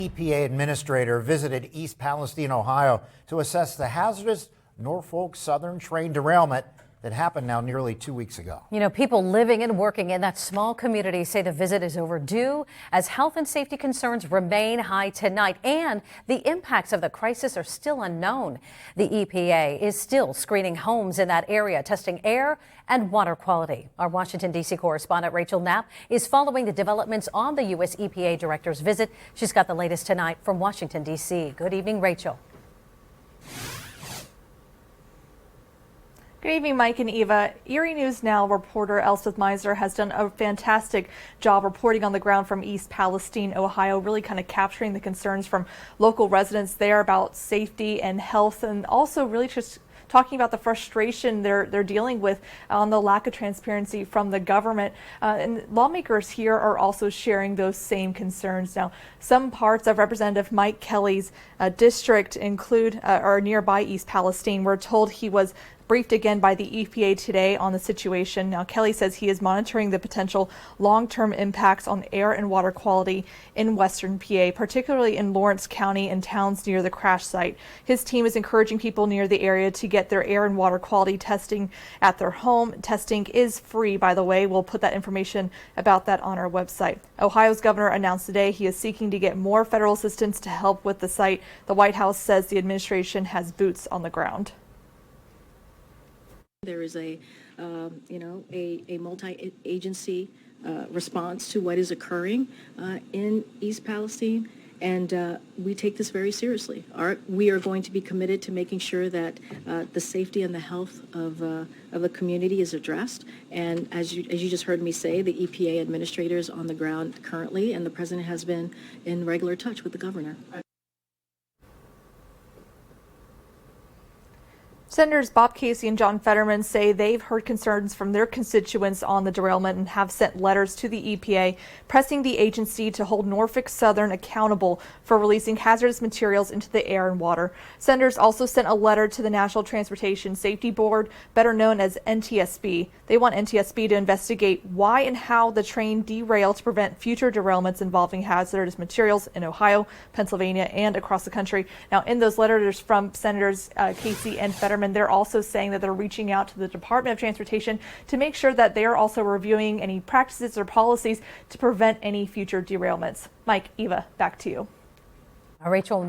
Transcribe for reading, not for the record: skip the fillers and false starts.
EPA administrator visited East Palestine, Ohio to assess the hazardous Norfolk Southern Train derailment that happened now nearly 2 weeks ago. You know, people living and working in that small community say the visit is overdue as health and safety concerns remain high tonight and the impacts of the crisis are still unknown. The EPA is still screening homes in that area, testing air and water quality. Our Washington, D.C. correspondent Rachel Knapp is following the developments on the U.S. EPA director's visit. She's got the latest tonight from Washington, D.C. Good evening, Rachel. Good evening, Mike and Eva. Erie News Now reporter Elspeth Meiser has done a fantastic job reporting on the ground from East Palestine, Ohio, really kind of capturing the concerns from local residents there about safety and health, and also really just talking about the frustration they're dealing with on the lack of transparency from the government. And lawmakers here are also sharing those same concerns. Now, some parts of Representative Mike Kelly's district are nearby East Palestine. We're told he was briefed again by the EPA today on the situation. Now, Kelly says he is monitoring the potential long-term impacts on air and water quality in western PA, particularly in Lawrence County and towns near the crash site. His team is encouraging people near the area to get their air and water quality testing at their home. Testing is free, by the way. We'll put that information about that on our website. Ohio's governor announced today he is seeking to get more federal assistance to help with the site. The White House says the administration has boots on the ground. There is a multi-agency response to what is occurring in East Palestine, and we take this very seriously. We are going to be committed to making sure that the safety and the health of the community is addressed. And as you just heard me say, the EPA administrator is on the ground currently, and the president has been in regular touch with the governor. Senators Bob Casey and John Fetterman say they've heard concerns from their constituents on the derailment and have sent letters to the EPA pressing the agency to hold Norfolk Southern accountable for releasing hazardous materials into the air and water. Senators also sent a letter to the National Transportation Safety Board, better known as NTSB. They want NTSB to investigate why and how the train derailed to prevent future derailments involving hazardous materials in Ohio, Pennsylvania, and across the country. Now, in those letters from Senators Casey and Fetterman, and they're also saying that they're reaching out to the Department of Transportation to make sure that they're also reviewing any practices or policies to prevent any future derailments. Mike, Eva, back to you. Rachel.